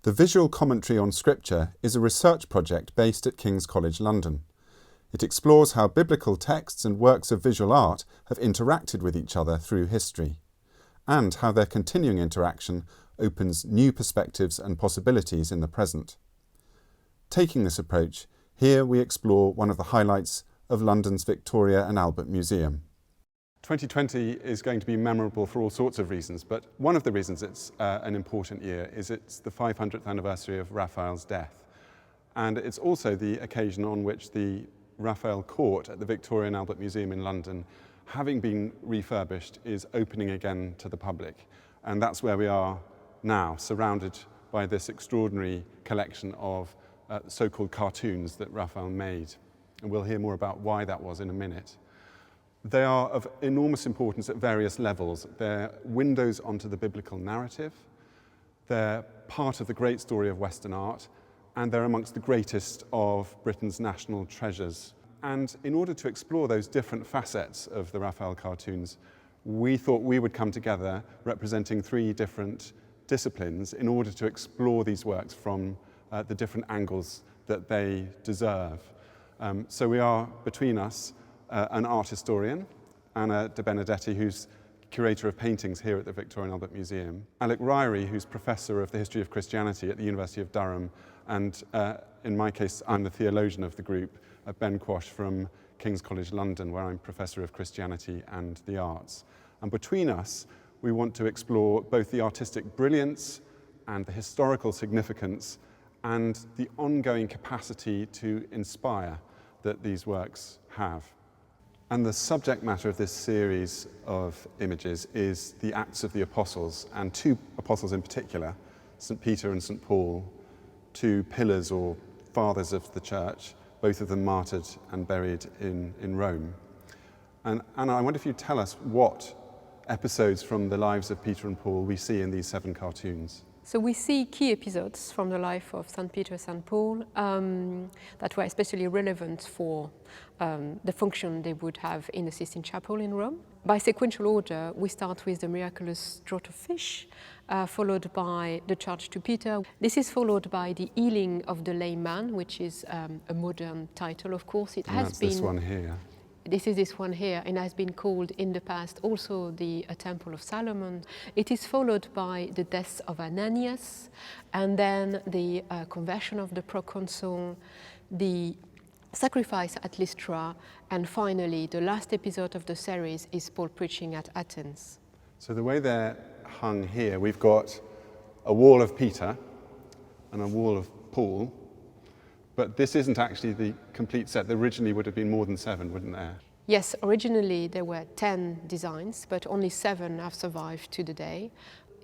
The Visual Commentary on Scripture is a research project based at King's College London. It explores how biblical texts and works of visual art have interacted with each other through history, and how their continuing interaction opens new perspectives and possibilities in the present. Taking this approach, here we explore one of the highlights of London's Victoria and Albert Museum. 2020 is going to be memorable for all sorts of reasons, but one of the reasons it's an important year is it's the 500th anniversary of Raphael's death. And it's also the occasion on which the Raphael Court at the Victoria and Albert Museum in London, having been refurbished, is opening again to the public. And that's where we are now, surrounded by this extraordinary collection of so-called cartoons that Raphael made. And we'll hear more about why that was in a minute. They are of enormous importance at various levels. They're windows onto the biblical narrative, they're part of the great story of Western art, and they're amongst the greatest of Britain's national treasures. And in order to explore those different facets of the Raphael cartoons, we thought we would come together representing three different disciplines in order to explore these works from the different angles that they deserve. So we are, between us, an art historian, Anna Debenedetti, who's Curator of Paintings here at the Victoria and Albert Museum, Alec Ryrie, who's Professor of the History of Christianity at the University of Durham, and in my case, I'm the theologian of the group, Ben Quash from King's College London, where I'm Professor of Christianity and the Arts. And between us, we want to explore both the artistic brilliance and the historical significance and the ongoing capacity to inspire that these works have. And the subject matter of this series of images is the Acts of the Apostles, and two apostles in particular, St. Peter and St. Paul, two pillars or fathers of the church, both of them martyred and buried in Rome. And Anna, I wonder if you'd tell us what episodes from the lives of Peter and Paul we see in these 7 cartoons. So we see key episodes from the life of St. Peter, St. Paul, that were especially relevant for the function they would have in the Sistine Chapel in Rome. By sequential order, we start with the miraculous draught of fish, followed by the charge to Peter. This is followed by the healing of the lame man, which is a modern title, of course. It has been. This one here. This is this one here, and has been called in the past also the Temple of Solomon. It is followed by the death of Ananias, and then the conversion of the proconsul, the sacrifice at Lystra, and finally the last episode of the series is Paul preaching at Athens. So the way they're hung here, we've got a wall of Peter and a wall of Paul. But this isn't actually the complete set. There originally would have been more than 7, wouldn't there? Yes, originally there were 10 designs, but only 7 have survived to the day.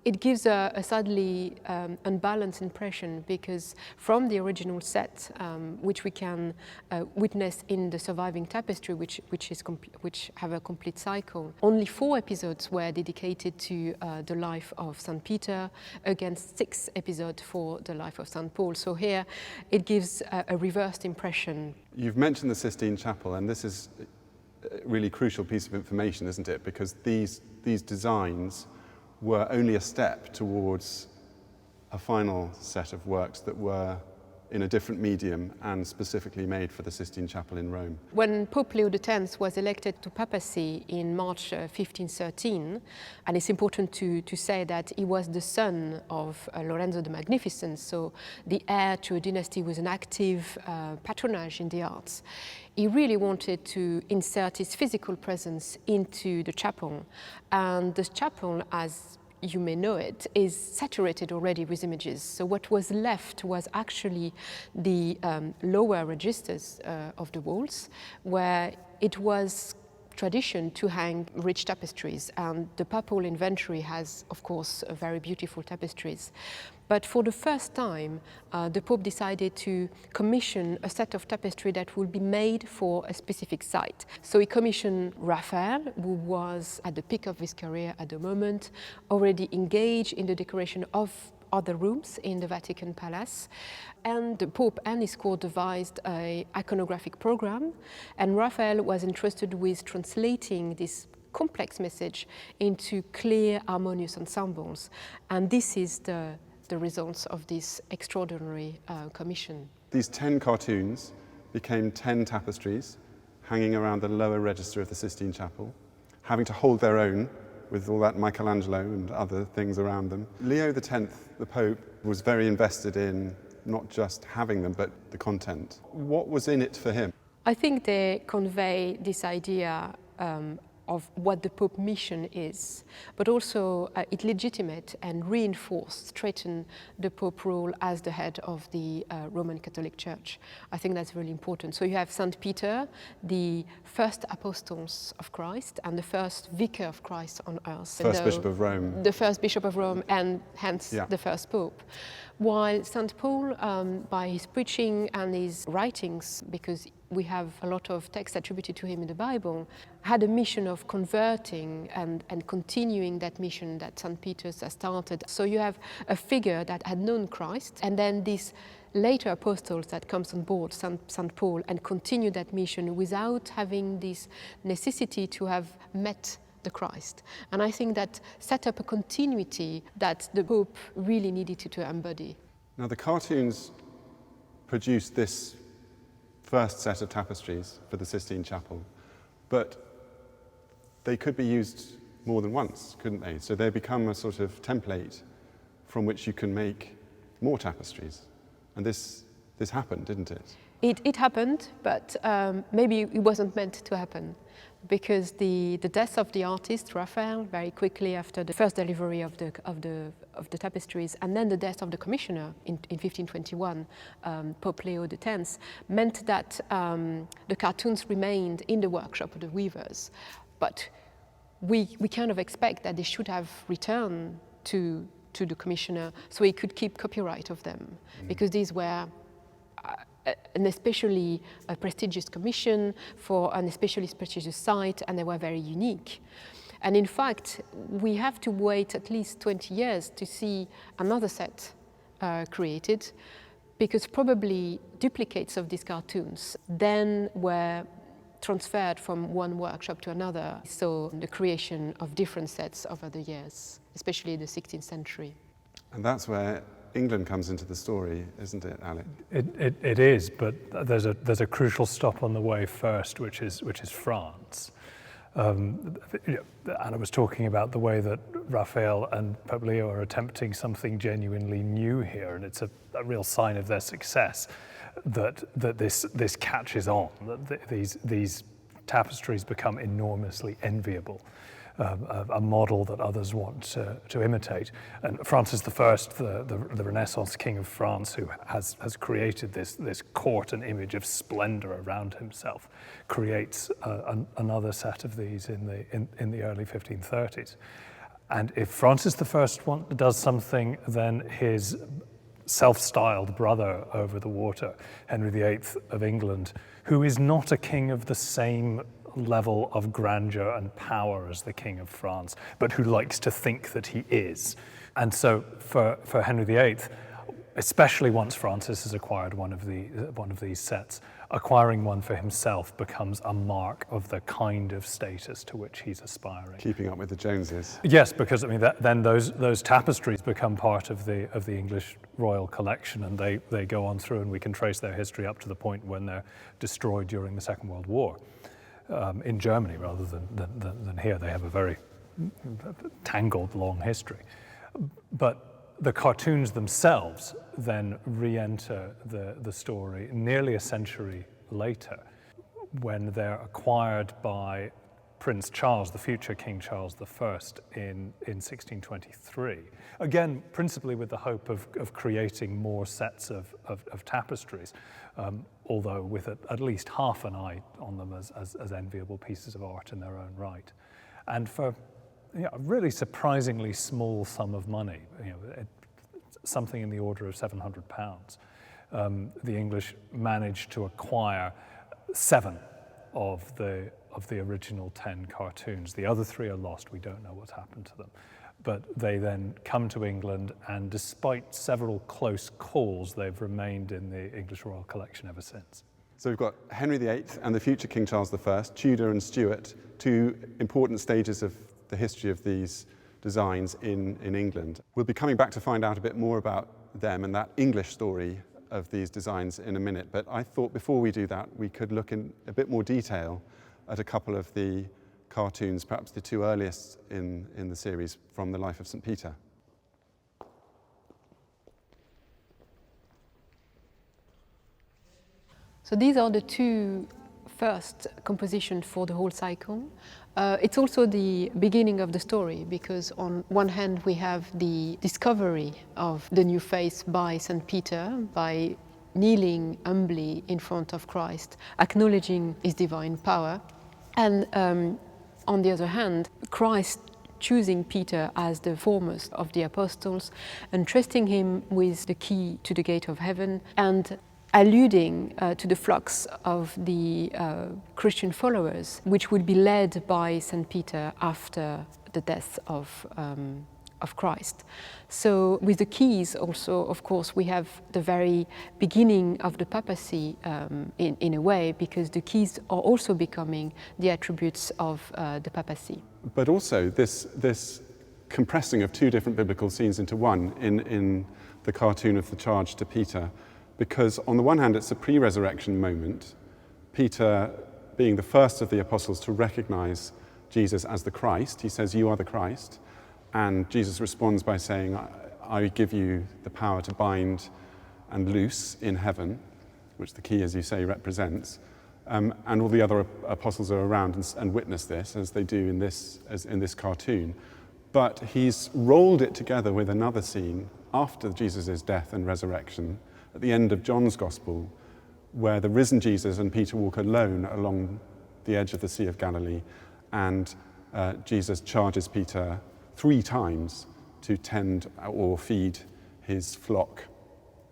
It gives a sadly unbalanced impression because from the original set, which we can witness in the surviving tapestry, which have a complete cycle, only 4 episodes were dedicated to the life of St. Peter against 6 episodes for the life of St. Paul. So here it gives a reversed impression. You've mentioned the Sistine Chapel, and this is a really crucial piece of information, isn't it? Because these designs were only a step towards a final set of works that were in a different medium and specifically made for the Sistine Chapel in Rome. When Pope Leo X was elected to papacy in March 1513, and it's important to say that he was the son of Lorenzo the Magnificent, so the heir to a dynasty with an active patronage in the arts, he really wanted to insert his physical presence into the chapel. And the chapel, as you may know it, is saturated already with images. So what was left was actually the lower registers of the walls, where it was tradition to hang rich tapestries. And the papal inventory has, of course, very beautiful tapestries. But for the first time, the Pope decided to commission a set of tapestry that will be made for a specific site. So he commissioned Raphael, who was at the peak of his career at the moment, already engaged in the decoration of other rooms in the Vatican Palace. And the Pope and his court devised an iconographic program, and Raphael was entrusted with translating this complex message into clear, harmonious ensembles. And this is the the results of this extraordinary commission. These 10 cartoons became 10 tapestries hanging around the lower register of the Sistine Chapel, having to hold their own with all that Michelangelo and other things around them. Leo X, the Pope, was very invested in not just having them, but the content. What was in it for him? I think they convey this idea of what the Pope's mission is, but also it legitimate and reinforce, strengthen the Pope role as the head of the Roman Catholic Church. I think that's really important. So you have Saint Peter, the first apostles of Christ and the first vicar of Christ on earth. First Bishop of Rome. The first Bishop of Rome and hence the first Pope. While St. Paul, by his preaching and his writings, because we have a lot of texts attributed to him in the Bible, had a mission of converting and continuing that mission that St. Peter's has started. So you have a figure that had known Christ, and then these later apostles that comes on board, St. Paul, and continue that mission without having this necessity to have met the Christ. And I think that set up a continuity that the Pope really needed to embody. Now the cartoons produced this first set of tapestries for the Sistine Chapel, but they could be used more than once, couldn't they? So they become a sort of template from which you can make more tapestries. And this happened, didn't it? It happened, but maybe it wasn't meant to happen, because the death of the artist Raphael very quickly after the first delivery of the tapestries, and then the death of the commissioner in 1521, Pope Leo X, meant that the cartoons remained in the workshop of the weavers, but we kind of expect that they should have returned to the commissioner so he could keep copyright of them, because these were an especially prestigious commission for an especially prestigious site, and they were very unique. And in fact, we have to wait at least 20 years to see another set created, because probably duplicates of these cartoons then were transferred from one workshop to another. So the creation of different sets over the years, especially the 16th century. And that's where England comes into the story, isn't it, Alec? It is, but there's a crucial stop on the way first, which is France. Anna was talking about the way that Raphael and Pope Leo are attempting something genuinely new here, and it's a real sign of their success that this catches on, that these tapestries become enormously enviable. A model that others want to imitate. And Francis I, the Renaissance king of France, who has created this court and image of splendor around himself, creates another set of these in the early 1530s. And if Francis I does something, then his self-styled brother over the water, Henry VIII of England, who is not a king of the same level of grandeur and power as the King of France, but who likes to think that he is. And so for Henry VIII, especially once Francis has acquired one of these sets, acquiring one for himself becomes a mark of the kind of status to which he's aspiring. Keeping up with the Joneses. Yes, because I mean then those tapestries become part of the English royal collection, and they go on through, and we can trace their history up to the point when they're destroyed during the Second World War. In Germany rather than here. They have a very tangled, long history. But the cartoons themselves then re-enter the story nearly a century later, when they're acquired by Prince Charles, the future King Charles I, in 1623. Again, principally with the hope of creating more sets of tapestries, although with at least half an eye on them as enviable pieces of art in their own right. And for a really surprisingly small sum of money, something in the order of £700, the English managed to acquire 7 of the original 10 cartoons. The other 3 are lost. We don't know what's happened to them. But they then come to England, and despite several close calls, they've remained in the English Royal Collection ever since. So we've got Henry VIII and the future King Charles I, Tudor and Stuart, 2 important stages of the history of these designs in England. We'll be coming back to find out a bit more about them and that English story of these designs in a minute, but I thought before we do that we could look in a bit more detail at a couple of the cartoons, perhaps the two earliest in the series from the life of St. Peter. So these are the two first compositions for the whole cycle. It's also the beginning of the story, because on one hand we have the discovery of the new faith by St. Peter, by kneeling humbly in front of Christ, acknowledging his divine power. And on the other hand, Christ choosing Peter as the foremost of the apostles, entrusting him with the key to the gate of heaven, and alluding to the flocks of the Christian followers, which would be led by St. Peter after the death of Christ. So with the keys also, of course, we have the very beginning of the papacy in a way, because the keys are also becoming the attributes of the papacy. But also this compressing of two different biblical scenes into one in the cartoon of the charge to Peter, because on the one hand it's a pre-resurrection moment, Peter being the first of the apostles to recognize Jesus as the Christ. He says, "You are the Christ." And Jesus responds by saying, "I give you the power to bind and loose in heaven," which the key, as you say, represents. And all the other apostles are around and witness this, as they do in this cartoon. But he's rolled it together with another scene after Jesus' death and resurrection, at the end of John's Gospel, where the risen Jesus and Peter walk alone along the edge of the Sea of Galilee, and Jesus charges Peter 3 times to tend or feed his flock,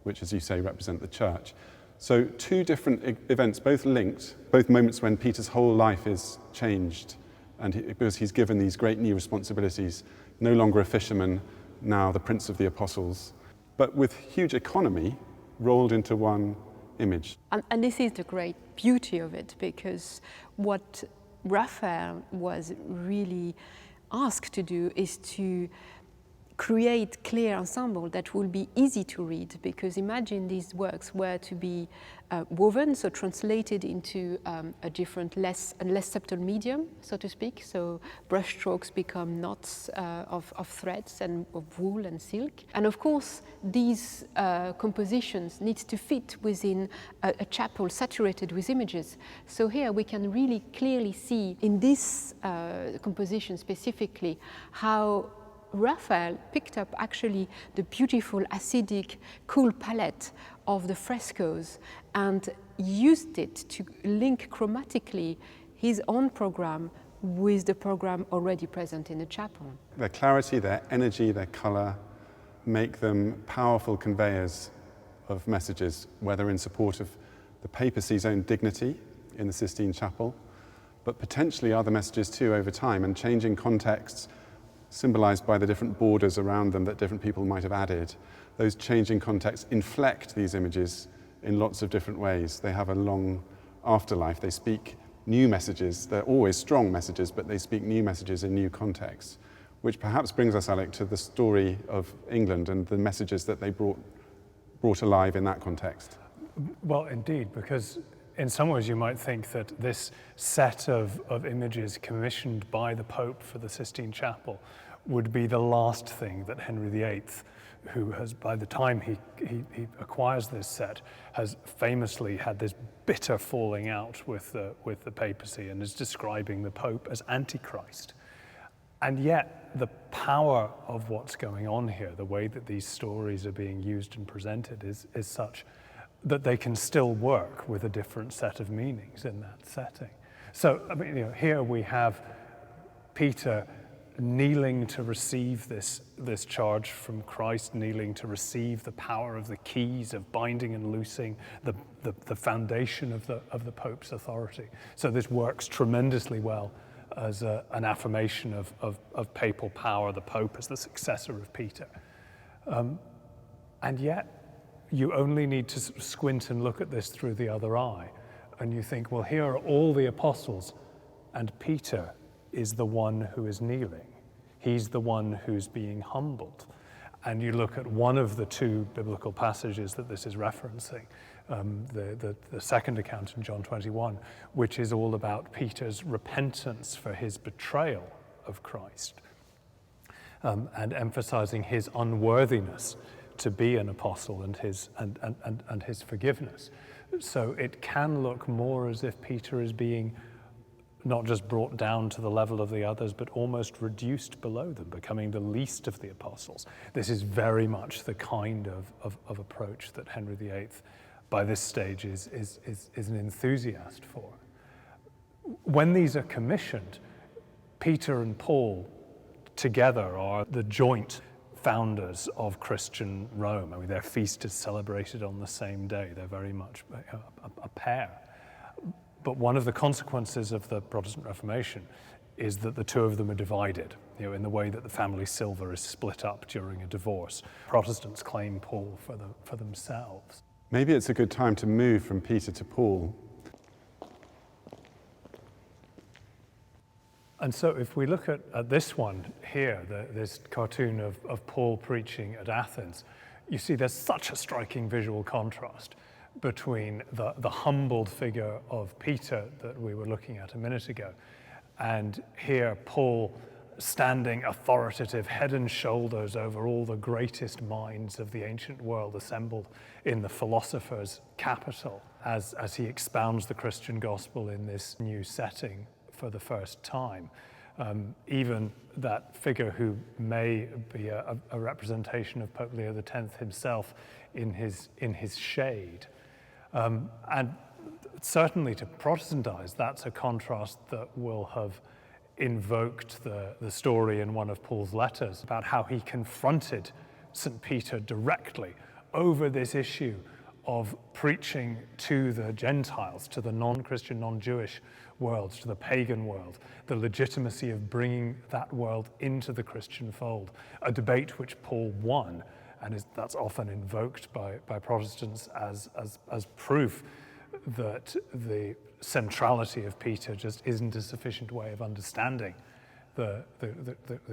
which, as you say, represent the church. So 2 different events, both linked, both moments when Peter's whole life is changed, and because he's given these great new responsibilities, no longer a fisherman, now the Prince of the Apostles, but with huge economy rolled into one image. And this is the great beauty of it, because what Raphael was really asked to do is to create clear ensemble that will be easy to read, because imagine these works were to be woven, so translated into a different, less subtle medium, so to speak. So brushstrokes become knots of threads and of wool and silk. And of course, these compositions need to fit within a chapel saturated with images. So here we can really clearly see in this composition specifically how Raphael picked up actually the beautiful acidic, cool palette of the frescoes and used it to link chromatically his own program with the program already present in the chapel. Their clarity, their energy, their colour make them powerful conveyors of messages, whether in support of the papacy's own dignity in the Sistine Chapel, but potentially other messages too over time, and changing contexts symbolized by the different borders around them that different people might have added. Those changing contexts inflect these images in lots of different ways. They have a long afterlife. They speak new messages. They're always strong messages, but they speak new messages in new contexts, which perhaps brings us, Alec, to the story of England and the messages that they brought alive in that context. Well, indeed, because in some ways you might think that this set of images commissioned by the Pope for the Sistine Chapel would be the last thing that Henry VIII, who has, by the time he acquires this set, has famously had this bitter falling out with the papacy and is describing the Pope as Antichrist. And yet the power of what's going on here, the way that these stories are being used and presented is such that they can still work with a different set of meanings in that setting. So, I mean, here we have Peter kneeling to receive this charge from Christ, kneeling to receive the power of the keys of binding and loosing, the foundation of the Pope's authority. So this works tremendously well as an affirmation of papal power, the Pope as the successor of Peter. And yet, you only need to squint and look at this through the other eye, and you think, well, here are all the apostles, and Peter is the one who is kneeling. He's the one who's being humbled. And you look at one of the two biblical passages that this is referencing, the second account in John 21, which is all about Peter's repentance for his betrayal of Christ, and emphasizing his unworthiness to be an apostle and his forgiveness. So it can look more as if Peter is being not just brought down to the level of the others, but almost reduced below them, becoming the least of the apostles. This is very much the kind of approach that Henry VIII, by this stage, is an enthusiast for. When these are commissioned, Peter and Paul together are the joint founders of Christian Rome. I mean, their feast is celebrated on the same day. They're very much a pair. But one of the consequences of the Protestant Reformation is that the two of them are divided, in the way that the family silver is split up during a divorce. Protestants claim Paul for themselves. Maybe it's a good time to move from Peter to Paul. And so if we look at this one here, this cartoon of Paul preaching at Athens, you see there's such a striking visual contrast between the humbled figure of Peter that we were looking at a minute ago, and here Paul standing authoritative, head and shoulders over all the greatest minds of the ancient world assembled in the philosopher's capital as he expounds the Christian gospel in this new setting for the first time. Even that figure who may be a representation of Pope Leo X himself in his shade. And certainly to Protestant eyes, that's a contrast that will have invoked the story in one of Paul's letters about how he confronted St. Peter directly over this issue of preaching to the Gentiles, to the non-Christian, non-Jewish world, to the pagan world, the legitimacy of bringing that world into the Christian fold, a debate which Paul won. And that's often invoked by Protestants as proof that the centrality of Peter just isn't a sufficient way of understanding the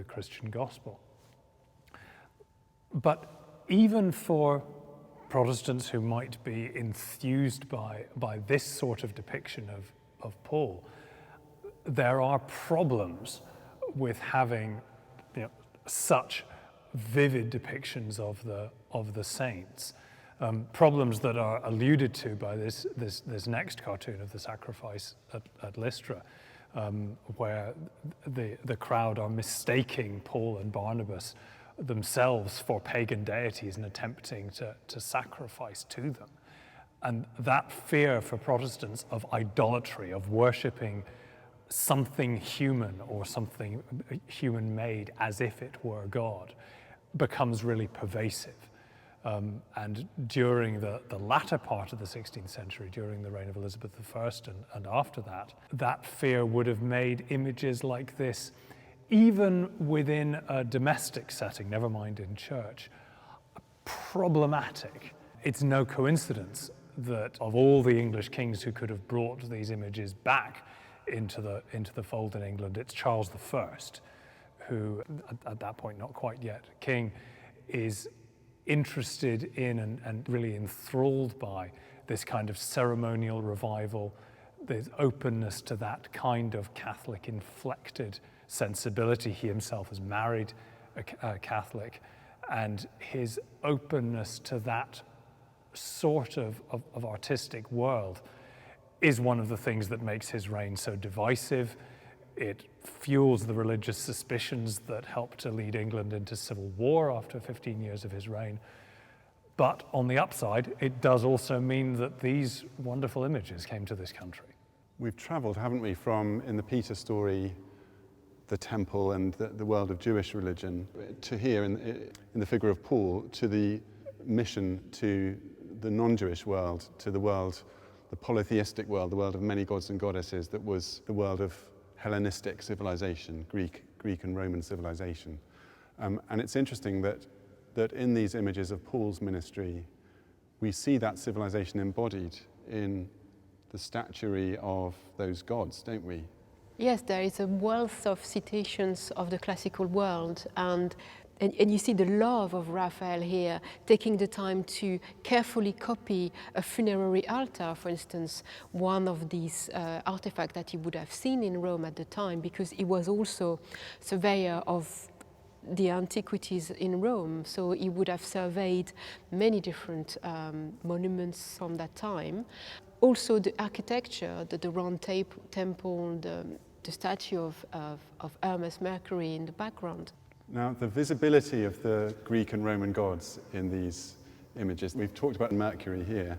Christian gospel. But even for Protestants who might be enthused by this sort of depiction of Paul, there are problems with having such vivid depictions of the saints, problems that are alluded to by this next cartoon of the sacrifice at Lystra, where the crowd are mistaking Paul and Barnabas themselves for pagan deities and attempting to sacrifice to them. And that fear for Protestants of idolatry, of worshipping something human or something human-made as if it were God, becomes really pervasive. And during the latter part of the 16th century, during the reign of Elizabeth I and after that fear would have made images like this, even within a domestic setting, never mind in church, problematic. It's no coincidence that of all the English kings who could have brought these images back into the fold in England, it's Charles I, who, at that point not quite yet king, is interested in and really enthralled by this kind of ceremonial revival, the openness to that kind of Catholic inflected sensibility. He himself has married a Catholic, and his openness to that sort of artistic world is one of the things that makes his reign so divisive. It fuels the religious suspicions that helped to lead England into civil war after 15 years of his reign. But on the upside, it does also mean that these wonderful images came to this country. We've travelled, haven't we, from, in the Peter story, the temple and the world of Jewish religion, to here in the figure of Paul, to the mission to the non-Jewish world, to the world, the polytheistic world, the world of many gods and goddesses that was the world of Hellenistic civilization, Greek and Roman civilization. And it's interesting that in these images of Paul's ministry, we see that civilization embodied in the statuary of those gods, don't we? Yes, there is a wealth of citations of the classical world, and you see the love of Raphael here, taking the time to carefully copy a funerary altar, for instance, one of these artifacts that he would have seen in Rome at the time, because he was also surveyor of the antiquities in Rome, so he would have surveyed many different monuments from that time. Also the architecture, the round temple, the statue of Hermes Mercury in the background. Now, the visibility of the Greek and Roman gods in these images, we've talked about Mercury here.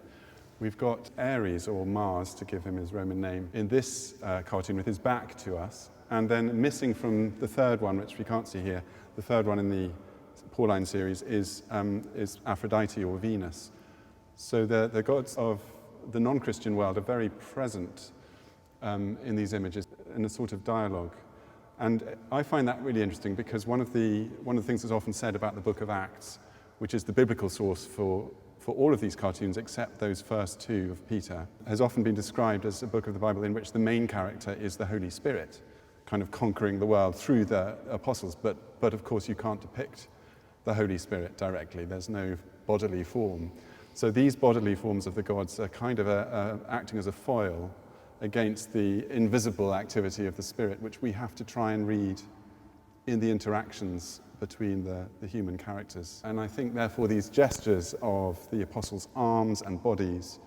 We've got Ares, or Mars, to give him his Roman name, in this cartoon with his back to us. And then missing from the third one, which we can't see here, the third one in the Pauline series is Aphrodite, or Venus. So the gods of the non-Christian world are very present in these images in a sort of dialogue. And I find that really interesting because one of the things that's often said about the Book of Acts, which is the biblical source for all of these cartoons except those first two of Peter, has often been described as a book of the Bible in which the main character is the Holy Spirit, kind of conquering the world through the apostles. But of course you can't depict the Holy Spirit directly. There's no bodily form. So these bodily forms of the gods are kind of acting as a foil against the invisible activity of the Spirit, which we have to try and read in the interactions between the human characters. And I think, therefore, these gestures of the apostles' arms and bodies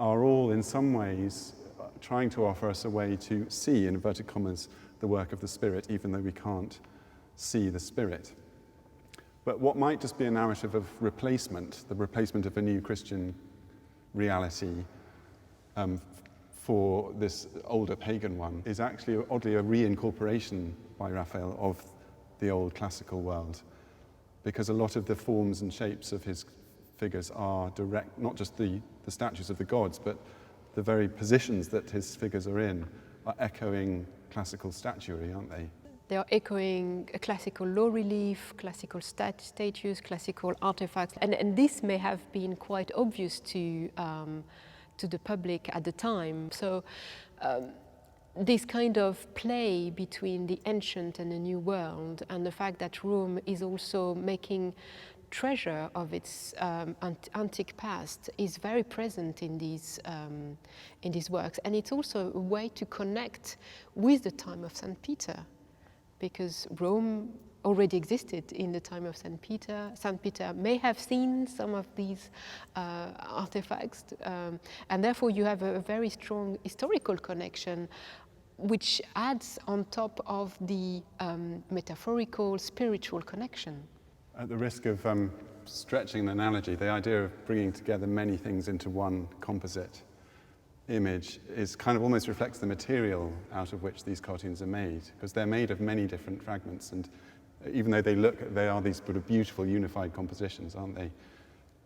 are all, in some ways, trying to offer us a way to see, in inverted commas, the work of the Spirit, even though we can't see the Spirit. But what might just be a narrative of replacement, the replacement of a new Christian reality for this older pagan one, is actually oddly a reincorporation by Raphael of the old classical world, because a lot of the forms and shapes of his figures are direct, not just the statues of the gods, but the very positions that his figures are in are echoing classical statuary, aren't they? They are echoing a classical low relief, classical statues, classical artifacts, and this may have been quite obvious to the public at the time. So this kind of play between the ancient and the new world, and the fact that Rome is also making treasure of its antique past, is very present in these works. And it's also a way to connect with the time of St. Peter, because Rome already existed in the time of St. Peter. St. Peter may have seen some of these artifacts, and therefore you have a very strong historical connection, which adds on top of the metaphorical, spiritual connection. At the risk of stretching an analogy, the idea of bringing together many things into one composite image is kind of almost reflects the material out of which these cartoons are made, because they're made of many different fragments, and even though they are these sort of beautiful unified compositions, aren't they?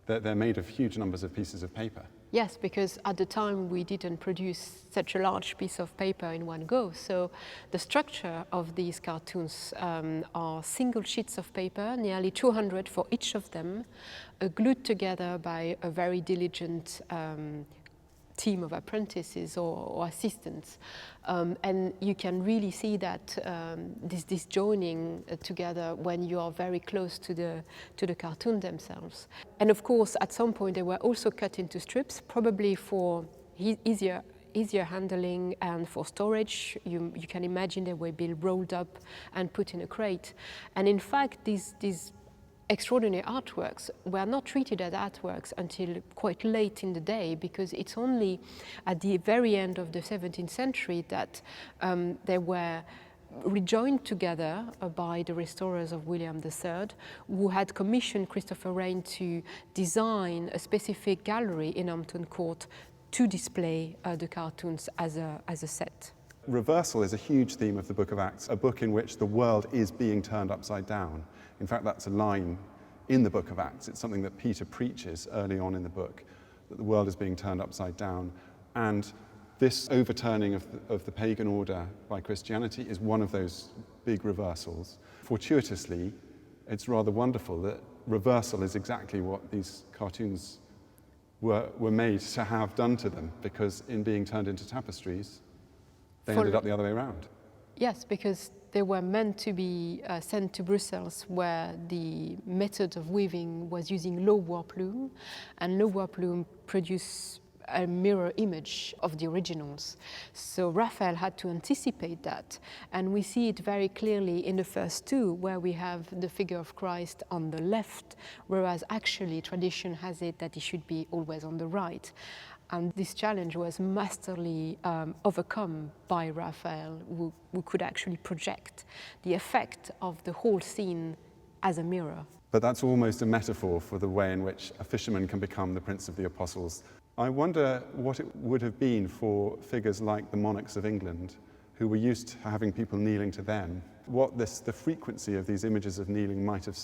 They're made of huge numbers of pieces of paper. Yes, because at the time we didn't produce such a large piece of paper in one go. So the structure of these cartoons are single sheets of paper, nearly 200 for each of them, glued together by a very diligent team of apprentices or assistants. And you can really see that this joining together when you are very close to the cartoon themselves. And of course, at some point they were also cut into strips, probably for easier handling and for storage. You can imagine they will be rolled up and put in a crate. And in fact, these extraordinary artworks were not treated as artworks until quite late in the day, because it's only at the very end of the 17th century that they were rejoined together by the restorers of William III, who had commissioned Christopher Wren to design a specific gallery in Hampton Court to display the cartoons as a set. Reversal is a huge theme of the Book of Acts, a book in which the world is being turned upside down. In fact, that's a line in the Book of Acts. It's something that Peter preaches early on in the book, that the world is being turned upside down. And this overturning of the pagan order by Christianity is one of those big reversals. Fortuitously, it's rather wonderful that reversal is exactly what these cartoons were made to have done to them, because in being turned into tapestries, They ended up the other way around. Yes, because they were meant to be sent to Brussels, where the method of weaving was using low warp loom, and low warp loom produced a mirror image of the originals. So Raphael had to anticipate that, and we see it very clearly in the first two, where we have the figure of Christ on the left, whereas actually tradition has it that he should be always on the right. And this challenge was masterly overcome by Raphael, who could actually project the effect of the whole scene as a mirror. But that's almost a metaphor for the way in which a fisherman can become the Prince of the Apostles. I wonder what it would have been for figures like the monarchs of England, who were used to having people kneeling to them, what the frequency of these images of kneeling might have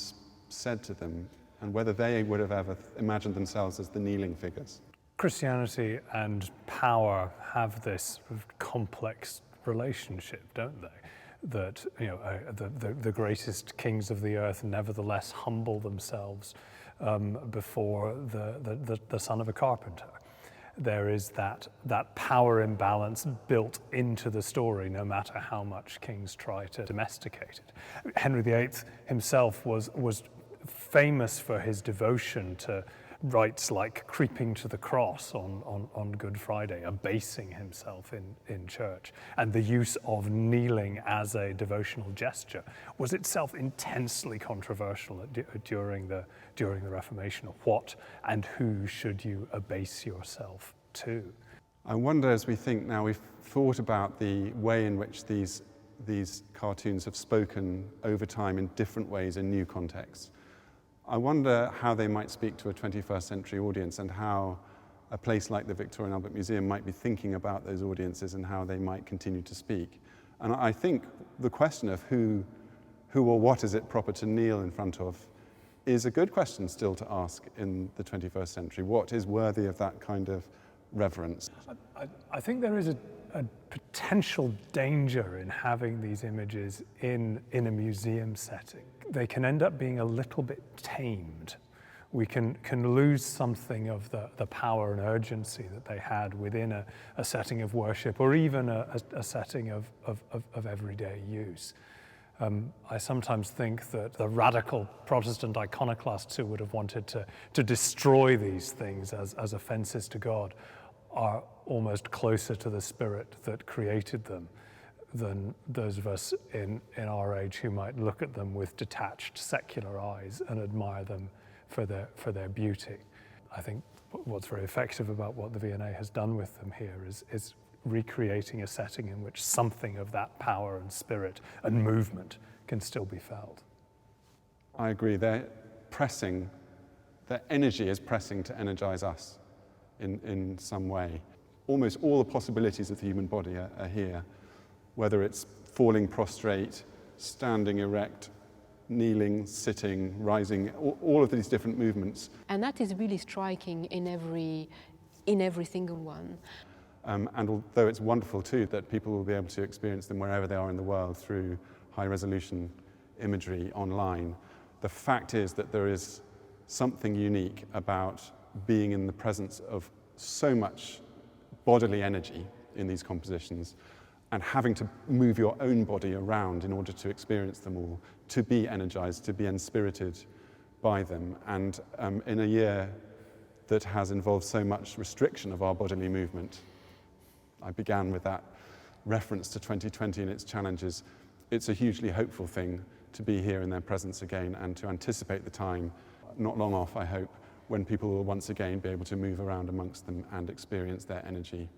said to them, and whether they would have ever imagined themselves as the kneeling figures. Christianity and power have this complex relationship, don't they? That the greatest kings of the earth nevertheless humble themselves before the son of a carpenter. There is that power imbalance built into the story, no matter how much kings try to domesticate it. Henry VIII himself was famous for his devotion to rites like creeping to the cross on Good Friday, abasing himself in church, and the use of kneeling as a devotional gesture was itself intensely controversial during the Reformation. What and who should you abase yourself to? I wonder, as we think now, we've thought about the way in which these cartoons have spoken over time in different ways in new contexts. I wonder how they might speak to a 21st century audience, and how a place like the Victoria and Albert Museum might be thinking about those audiences and how they might continue to speak. And I think the question of who or what is it proper to kneel in front of is a good question still to ask in the 21st century. What is worthy of that kind of reverence? I think there is a potential danger in having these images in a museum setting. They can end up being a little bit tamed. We can lose something of the power and urgency that they had within a setting of worship, or even a setting of everyday use. I sometimes think that the radical Protestant iconoclasts who would have wanted to destroy these things as offenses to God are almost closer to the spirit that created them than those of us in our age who might look at them with detached secular eyes and admire them for their beauty. I think what's very effective about what the V&A has done with them here is recreating a setting in which something of that power and spirit and movement can still be felt. I agree. Their energy is pressing to energize us in some way. Almost all the possibilities of the human body are here, whether it's falling prostrate, standing erect, kneeling, sitting, rising, all of these different movements. And that is really striking in every single one. And although it's wonderful too that people will be able to experience them wherever they are in the world through high-resolution imagery online, the fact is that there is something unique about being in the presence of so much bodily energy in these compositions, and having to move your own body around in order to experience them all, to be energized, to be inspirited by them. And in a year that has involved so much restriction of our bodily movement, I began with that reference to 2020 and its challenges. It's a hugely hopeful thing to be here in their presence again and to anticipate the time, not long off, I hope, when people will once again be able to move around amongst them and experience their energy.